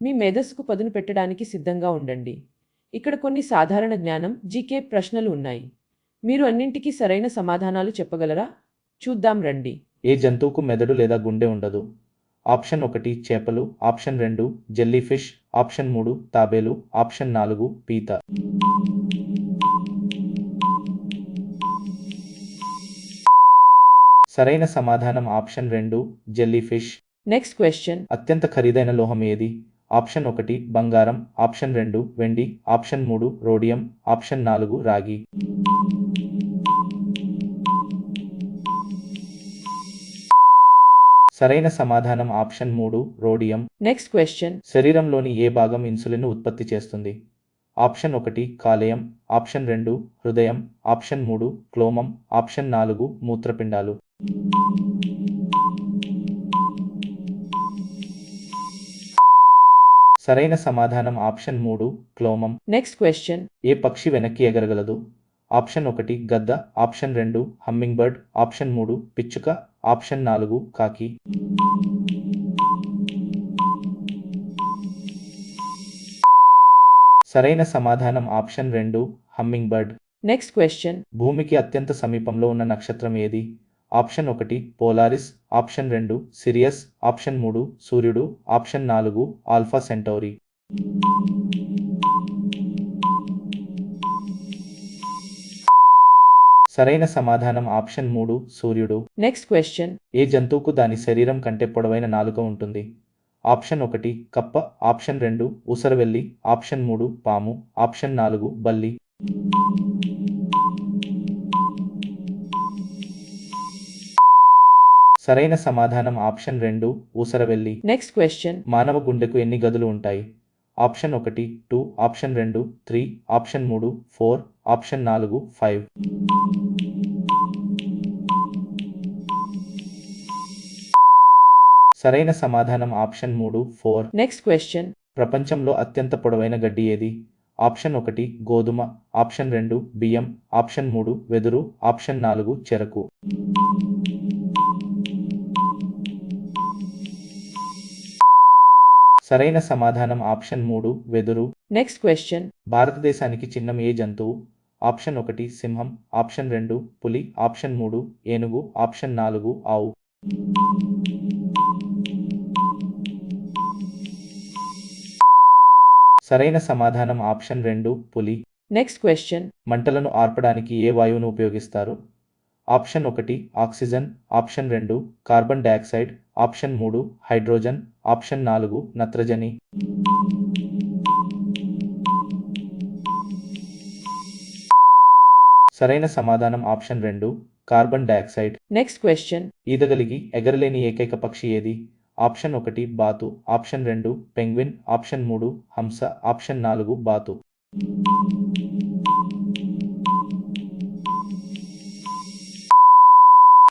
మీ మేధస్సుకు పదును పెట్టడానికి సిద్ధంగా ఉండండి. ఇక్కడ కొన్ని సాధారణ జ్ఞానం జీకే ప్రశ్నలు ఉన్నాయి. మీరు అన్నింటికీ సరైన సమాధానాలు చెప్పగలరా? చూద్దాం రండి. ఏ జంతువుకు మెదడు లేదా గుండె ఉండదు? ఆప్షన్ 1 చేపలు, ఆప్షన్ 2 జెల్లీ ఫిష్, ఆప్షన్ 3 తాబేలు, ఆప్షన్ 4 పీత. సరైన సమాధానం option 2 jelly fish. Next question. అత్యంత ఖరీదైన లోహం ఏది? ఆప్షన్ 1 బంగారం, ఆప్షన్ 2 వెండి, ఆప్షన్ 3 రోడియం, ఆప్షన్ 4 రాగి. సరైన సమాధానం ఆప్షన్ 3 రోడియం. Next question. శరీరంలోని ఏ భాగం ఇన్సులిన్ ఉత్పత్తి చేస్తుంది? ఆప్షన్ 1 కాలేయం, ఆప్షన్ 2 హృదయం, ఆప్షన్ 3 క్లోమం, ఆప్షన్ 4 మూత్రపిండాలు. సరైన సమాధానం ఆప్షన్ 3 క్లోమం. Next question. ఏ పక్షి వెనక్కి ఎగరగలదు? ఆప్షన్ 1 గద్ద, ఆప్షన్ 2 హమ్మింగ్ బర్డ్, ఆప్షన్ 3 పిచ్చుక, ఆప్షన్ 4 కాకి. సరైన సమాధానం option 2 humming bird. Next question. భూమికి అత్యంత సమీపంలో ఉన్న నక్షత్రం ఏది? Option 1 Polaris, option 2 Sirius, option 3 సూర్యుడు, ఆప్షన్ 4 ఆల్ఫా సెంటౌరి. సరైన సమాధానం ఆప్షన్ 3 సూర్యుడు. Next question. ఏ జంతువుకు దాని శరీరం కంటే పొడవైన నాలుక ఉంటుంది? ఆప్షన్ 1 కప్ప, ఆప్షన్ 2 ఊసరవెల్లి, ఆప్షన్ 3 పాము, ఆప్షన్ 4 బల్లి. సరైన సమాధానం ఆప్షన్ 2 ఊసరవెల్లి. Next question. మానవ గుండెకు ఎన్ని గదులు ఉంటాయి? Option 1 2, option 2 3, option 3 4, option 4 5. సరైన సమాధానం ఆప్షన్ 3 4. Next question. ప్రపంచంలో అత్యంత పొడవైన గడ్డి ఏది? ఆప్షన్ 1 గోధుమ, ఆప్షన్ 2 బియ్యం, ఆప్షన్ 3 వెదురు, ఆప్షన్ 4 చెరకు. సరైన సమాధానం ఆప్షన్ 3 వెదురు. Next question. భారతదేశానికి చిహ్నం ఏ జంతువు? ఆప్షన్ 1 సింహం, ఆప్షన్ 2 పులి, ఆప్షన్ 3 ఏనుగు, ఆప్షన్ 4 ఆవు. సరైన సమాధానం ఆప్షన్ 2 పులి. Next question. మంటలను ఆర్పడానికి ఏ వాయువును ఉపయోగిస్తారు? Option 1 oxygen, option 2 carbon dioxide, option 3 hydrogen, option 4 నత్రజని. సరైన సమాధానం option 2 carbon dioxide. Next question. ఈదగలిగి ఎగరలేని ఏకైక పక్షి ఏది? ఆప్షన్ 1 బాతు, ఆప్షన్ 2 పెంగ్విన్, ఆప్షన్ 3 హంస, ఆప్షన్ 4 బాతు.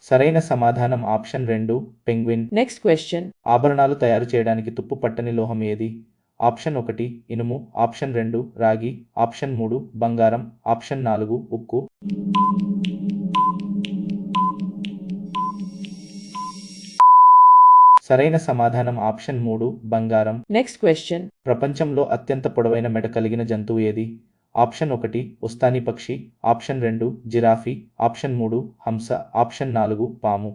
సరైన సమాధానం ఆప్షన్ 2 పెంగ్విన్. Next question. ఆభరణాలు తయారు చేయడానికి తుప్పు పట్టని లోహం ఏది? ఆప్షన్ 1 ఇనుము, ఆప్షన్ 2 రాగి, ఆప్షన్ 3 బంగారం, ఆప్షన్ 4 ఉక్కు. సరైన సమాధానం ఆప్షన్ 3 బంగారం. Next question. ప్రపంచంలో అత్యంత పొడవైన మెడ కలిగిన జంతువు ఏది? ఆప్షన్ 1 ఉస్తాని పక్షి, ఆప్షన్ 2 జిరాఫీ, ఆప్షన్ 3 హంస, ఆప్షన్ 4 పాము.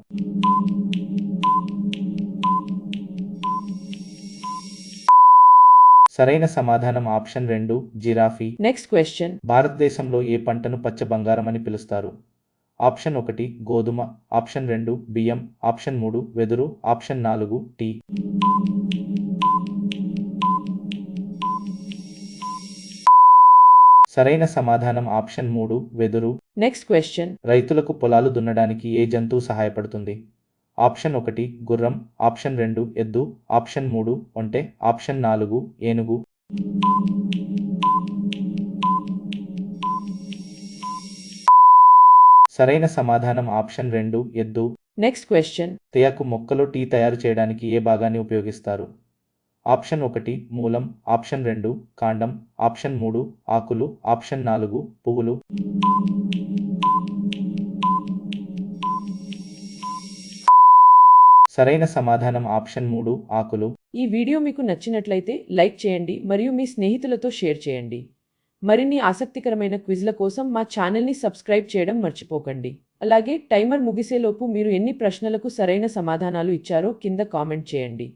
సరైన సమాధానం ఆప్షన్ 2 జిరాఫీ. Next question. భారతదేశంలో ఏ పంటను పచ్చ బంగారం అని పిలుస్తారు? ఆప్షన్ 1 గోధుమ, ఆప్షన్ 2 బియ్యం, ఆప్షన్ 3 వెదురు, ఆప్షన్ 4 టీ. సరైన సమాధానం ఆప్షన్ 3 వెదురు. Next question. రైతులకు పొలాలు దున్నడానికి ఏ జంతువు సహాయపడుతుంది? ఆప్షన్ 1 గుర్రం, ఆప్షన్ 2 ఎద్దు, ఆప్షన్ 3 ఒంటె, ఆప్షన్ 4 ఏనుగు. సరైన సమాధానం ఆప్షన్ 2 ఎద్దు. Next question. తేయాకు మొక్కలో టీ తయారు చేయడానికి ఏ భాగాన్ని ఉపయోగిస్తారు? ఆప్షన్ 1 మూలం, ఆప్షన్ 2 కాండం, ఆప్షన్ 3 ఆకులు, ఆప్షన్ 4 పువ్వులు. సరైన సమాధానం ఆప్షన్ 3 ఆకులు. ఈ వీడియో మీకు నచ్చినట్లయితే లైక్ చేయండి మరియు మీ స్నేహితులతో షేర్ చేయండి. మరిన్ని ఆసక్తికరమైన క్విజ్ల కోసం మా ఛానల్ని సబ్స్క్రైబ్ చేయడం మర్చిపోకండి. అలాగే టైమర్ ముగిసేలోపు మీరు ఎన్ని ప్రశ్నలకు సరైన సమాధానాలు ఇచ్చారో కింద కామెంట్ చేయండి.